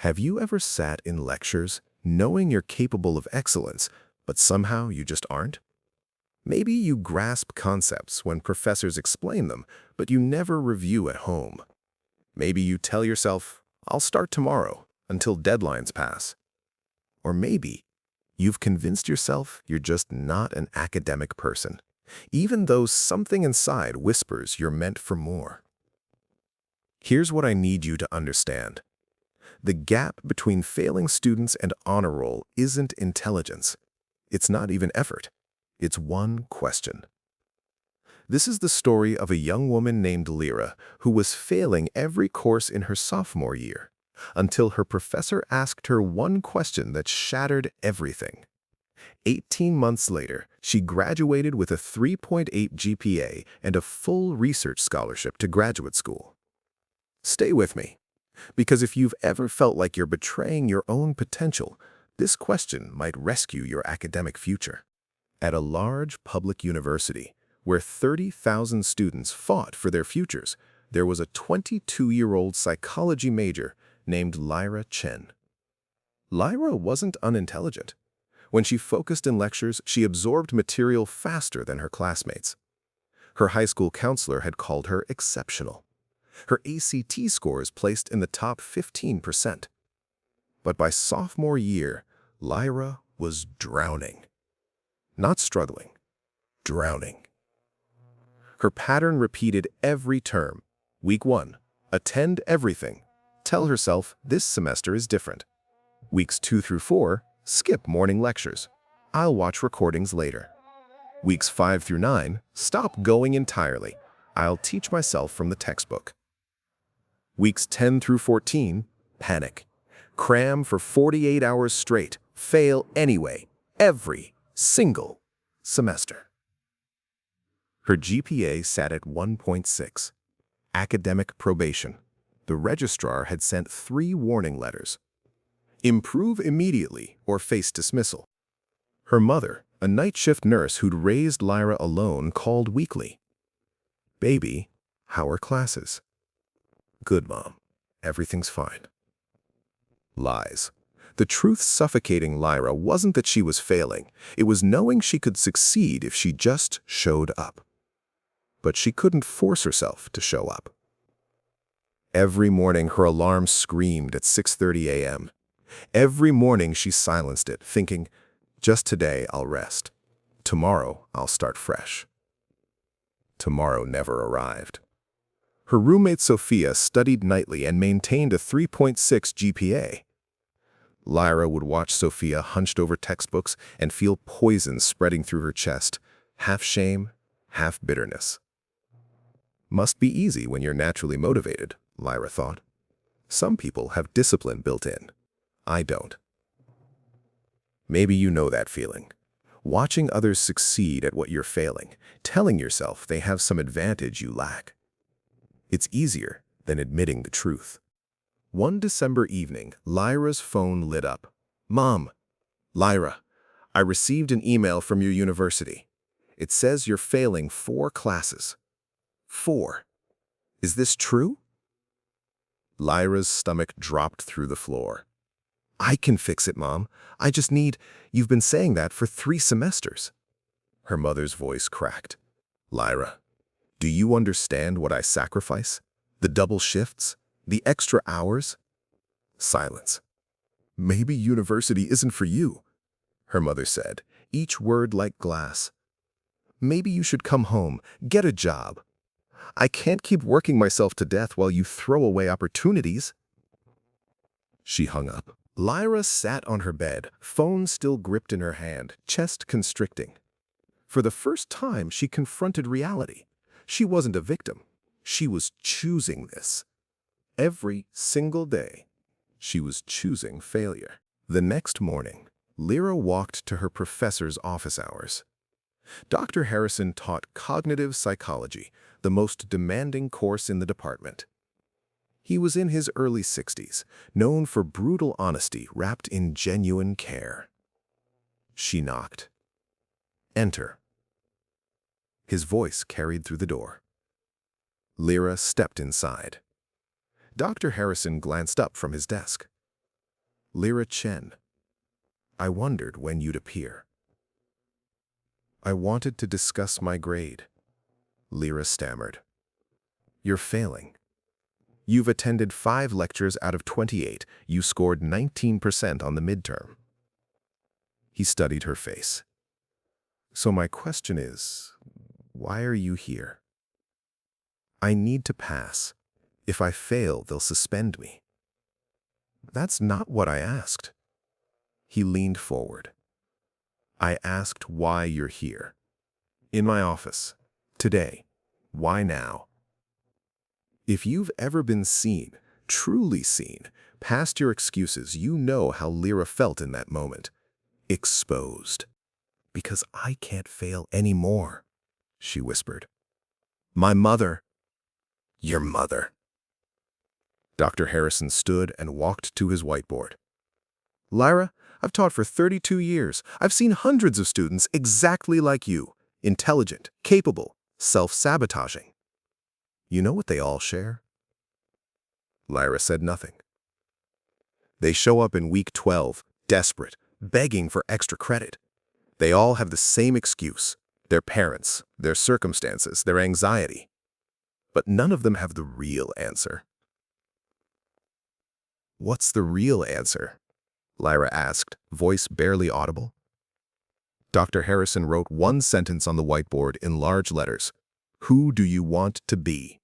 Have you ever sat in lectures knowing you're capable of excellence, but somehow you just aren't? Maybe you grasp concepts when professors explain them, but you never review at home. Maybe you tell yourself, I'll start tomorrow, until deadlines pass. Or maybe you've convinced yourself you're just not an academic person, even though something inside whispers you're meant for more. Here's what I need you to understand. The gap between failing students and honor roll isn't intelligence. It's not even effort. It's one question. This is the story of a young woman named Lyra who was failing every course in her sophomore year until her professor asked her one question that shattered everything. 18 months later, she graduated with a 3.8 GPA and a full research scholarship to graduate school. Stay with me. Because if you've ever felt like you're betraying your own potential, this question might rescue your academic future. At a large public university, where 30,000 students fought for their futures, there was a 22-year-old psychology major named Lyra Chen. Lyra wasn't unintelligent. When she focused in lectures, she absorbed material faster than her classmates. Her high school counselor had called her exceptional. Her ACT scores placed in the top 15%. But by sophomore year, Lyra was drowning. Not struggling, drowning. Her pattern repeated every term. Week 1, attend everything. Tell herself this semester is different. Weeks 2 through 4, skip morning lectures. I'll watch recordings later. Weeks 5 through 9, stop going entirely. I'll teach myself from the textbook. Weeks 10 through 14, panic. Cram for 48 hours straight. Fail anyway. Every single semester. Her GPA sat at 1.6. Academic probation. The registrar had sent 3 warning letters. Improve immediately or face dismissal. Her mother, a night shift nurse who'd raised Lyra alone, called weekly. Baby, how are classes? Good, Mom. Everything's fine. Lies. The truth suffocating Lyra wasn't that she was failing. It was knowing she could succeed if she just showed up. But she couldn't force herself to show up. Every morning, her alarm screamed at 6:30 a.m. Every morning, she silenced it, thinking, just today I'll rest. Tomorrow, I'll start fresh. Tomorrow never arrived. Her roommate Sophia studied nightly and maintained a 3.6 GPA. Lyra would watch Sophia hunched over textbooks and feel poison spreading through her chest, half shame, half bitterness. Must be easy when you're naturally motivated, Lyra thought. Some people have discipline built in. I don't. Maybe you know that feeling. Watching others succeed at what you're failing, telling yourself they have some advantage you lack. It's easier than admitting the truth. One December evening, Lyra's phone lit up. Mom, Lyra, I received an email from your university. It says you're failing 4 classes. 4. Is this true? Lyra's stomach dropped through the floor. I can fix it, Mom. I just need, you've been saying that for 3 semesters. Her mother's voice cracked. Lyra, do you understand what I sacrifice? The double shifts? The extra hours? Silence. Maybe university isn't for you, her mother said, each word like glass. Maybe you should come home, get a job. I can't keep working myself to death while you throw away opportunities. She hung up. Lyra sat on her bed, phone still gripped in her hand, chest constricting. For the first time, she confronted reality. She wasn't a victim. She was choosing this. Every single day, she was choosing failure. The next morning, Lyra walked to her professor's office hours. Dr. Harrison taught cognitive psychology, the most demanding course in the department. He was in his early 60s, known for brutal honesty wrapped in genuine care. She knocked. Enter. His voice carried through the door. Lyra stepped inside. Dr. Harrison glanced up from his desk. Lyra Chen. I wondered when you'd appear. I wanted to discuss my grade. Lyra stammered. You're failing. You've attended 5 lectures out of 28. You scored 19% on the midterm. He studied her face. So my question is, why are you here? I need to pass. If I fail, they'll suspend me. That's not what I asked. He leaned forward. I asked why you're here. In my office. Today. Why now? If you've ever been seen, truly seen, past your excuses, you know how Lyra felt in that moment. Exposed. Because I can't fail anymore, she whispered. My mother. Your mother. Dr. Harrison stood and walked to his whiteboard. Lyra, I've taught for 32 years. I've seen hundreds of students exactly like you. Intelligent, capable, self-sabotaging. You know what they all share? Lyra said nothing. They show up in week 12, desperate, begging for extra credit. They all have the same excuse: their parents, their circumstances, their anxiety. But none of them have the real answer. What's the real answer? Lyra asked, voice barely audible. Dr. Harrison wrote one sentence on the whiteboard in large letters. Who do you want to be?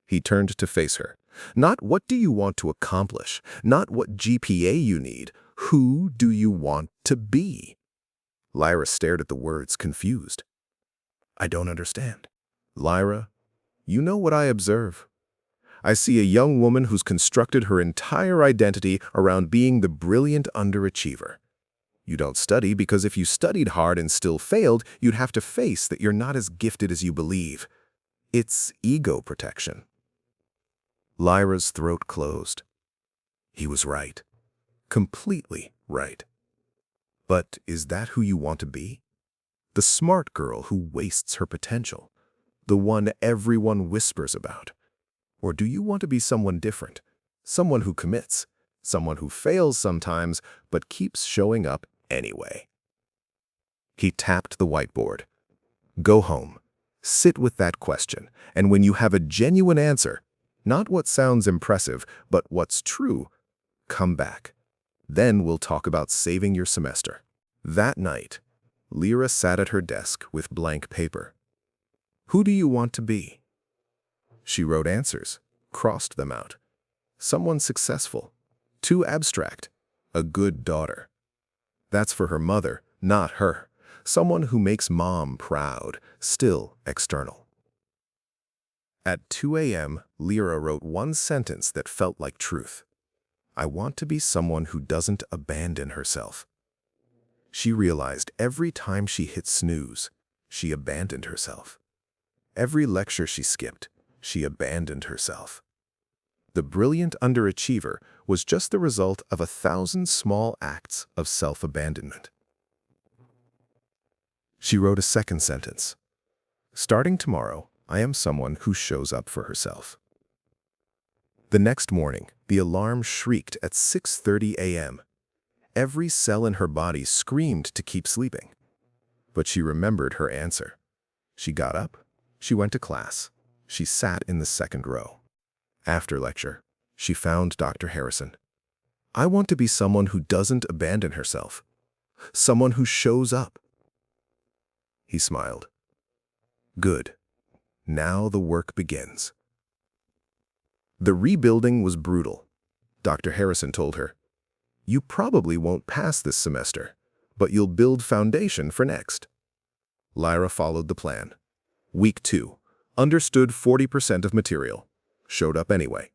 He turned to face her. Not what do you want to accomplish, not what GPA you need. Who do you want to be? Lyra stared at the words, confused. I don't understand. Lyra, you know what I observe. I see a young woman who's constructed her entire identity around being the brilliant underachiever. You don't study because if you studied hard and still failed, you'd have to face that you're not as gifted as you believe. It's ego protection. Lyra's throat closed. He was right. Completely right. But is that who you want to be? The smart girl who wastes her potential? The one everyone whispers about? Or do you want to be someone different? Someone who commits? Someone who fails sometimes, but keeps showing up anyway? He tapped the whiteboard. Go home. Sit with that question, and when you have a genuine answer, not what sounds impressive, but what's true, come back. Then we'll talk about saving your semester. That night, Lyra sat at her desk with blank paper. Who do you want to be? She wrote answers, crossed them out. Someone successful. Too abstract. A good daughter. That's for her mother, not her. Someone who makes mom proud, still external. At 2 a.m., Lyra wrote one sentence that felt like truth. I want to be someone who doesn't abandon herself. She realized every time she hit snooze, she abandoned herself. Every lecture she skipped, she abandoned herself. The brilliant underachiever was just the result of 1,000 small acts of self-abandonment. She wrote a second sentence. Starting tomorrow, I am someone who shows up for herself. The next morning, the alarm shrieked at 6:30 a.m. Every cell in her body screamed to keep sleeping. But she remembered her answer. She got up. She went to class. She sat in the second row. After lecture, she found Dr. Harrison. I want to be someone who doesn't abandon herself. Someone who shows up. He smiled. Good. Now the work begins. The rebuilding was brutal. Dr. Harrison told her, you probably won't pass this semester, but you'll build foundation for next. Lyra followed the plan. Week 2, understood 40% of material, showed up anyway.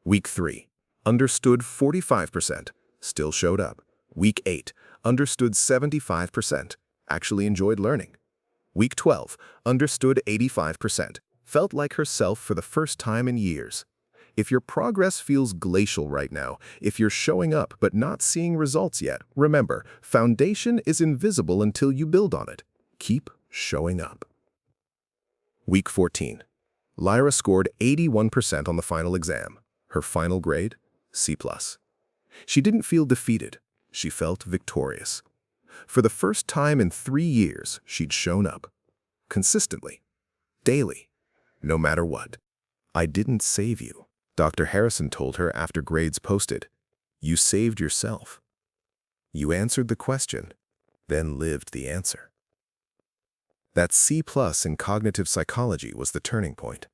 Week 3, understood 45%, still showed up. Week 8, understood 75%, actually enjoyed learning. Week 12, understood 85%, felt like herself for the first time in years. If your progress feels glacial right now, if you're showing up but not seeing results yet, remember, foundation is invisible until you build on it. Keep showing up. Week 14. Lyra scored 81% on the final exam. Her final grade, C+. She didn't feel defeated. She felt victorious. For the first time in 3 years, she'd shown up. Consistently. Daily. No matter what. "I didn't save you," Dr. Harrison told her after grades posted. "You saved yourself. You answered the question, then lived the answer." That C+ in cognitive psychology was the turning point.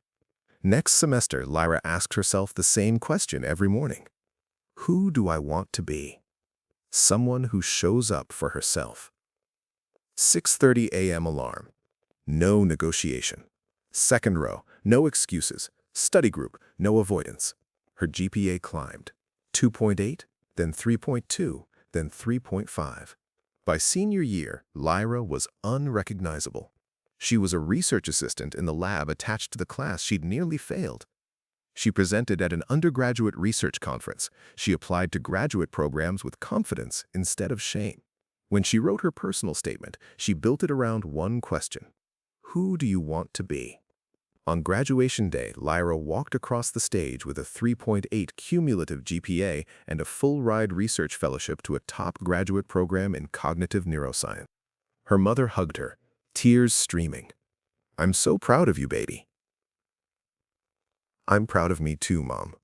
Next semester, Lyra asked herself the same question every morning. Who do I want to be? Someone who shows up for herself. 6:30 a.m. alarm. No negotiation. Second row, no excuses. Study group, no avoidance. Her GPA climbed. 2.8, then 3.2, then 3.5. By senior year, Lyra was unrecognizable. She was a research assistant in the lab attached to the class she'd nearly failed. She presented at an undergraduate research conference. She applied to graduate programs with confidence instead of shame. When she wrote her personal statement, she built it around one question. Who do you want to be? On graduation day, Lyra walked across the stage with a 3.8 cumulative GPA and a full-ride research fellowship to a top graduate program in cognitive neuroscience. Her mother hugged her, tears streaming. "I'm so proud of you, baby." "I'm proud of me too, Mom."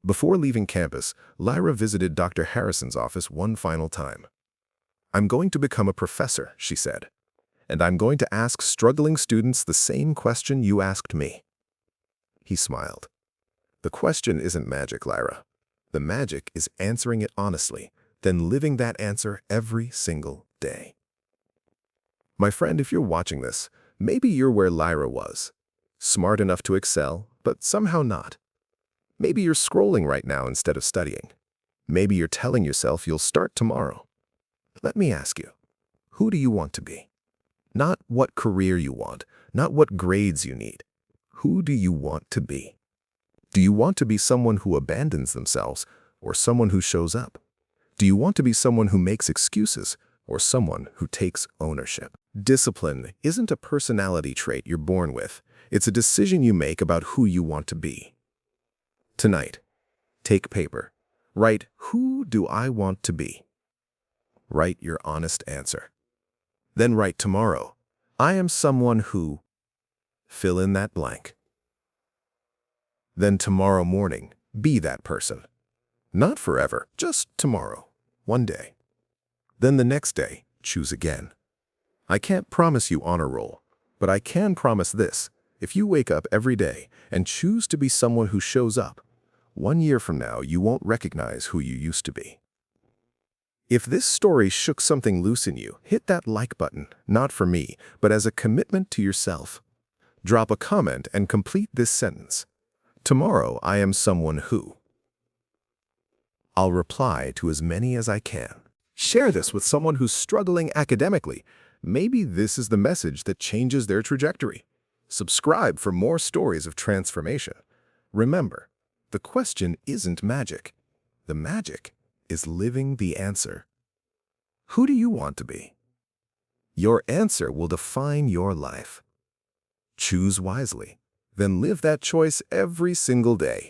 Before leaving campus, Lyra visited Dr. Harrison's office one final time. "I'm going to become a professor," she said. "And I'm going to ask struggling students the same question you asked me." He smiled. "The question isn't magic, Lyra. The magic is answering it honestly, then living that answer every single day." My friend, if you're watching this, maybe you're where Lyra was. Smart enough to excel, but somehow not. Maybe you're scrolling right now instead of studying. Maybe you're telling yourself you'll start tomorrow. Let me ask you, who do you want to be? Not what career you want, not what grades you need. Who do you want to be? Do you want to be someone who abandons themselves or someone who shows up? Do you want to be someone who makes excuses or someone who takes ownership? Discipline isn't a personality trait you're born with. It's a decision you make about who you want to be. Tonight, take paper. Write, who do I want to be? Write your honest answer. Then write tomorrow, I am someone who... Fill in that blank. Then tomorrow morning, be that person. Not forever, just tomorrow, one day. Then the next day, choose again. I can't promise you honor roll, but I can promise this. If you wake up every day and choose to be someone who shows up, 1 year from now, you won't recognize who you used to be. If this story shook something loose in you, hit that like button, not for me, but as a commitment to yourself. Drop a comment and complete this sentence. Tomorrow, I am someone who. I'll reply to as many as I can. Share this with someone who's struggling academically. Maybe this is the message that changes their trajectory. Subscribe for more stories of transformation. Remember, the question isn't magic. The magic is living the answer. Who do you want to be? Your answer will define your life. Choose wisely, then live that choice every single day.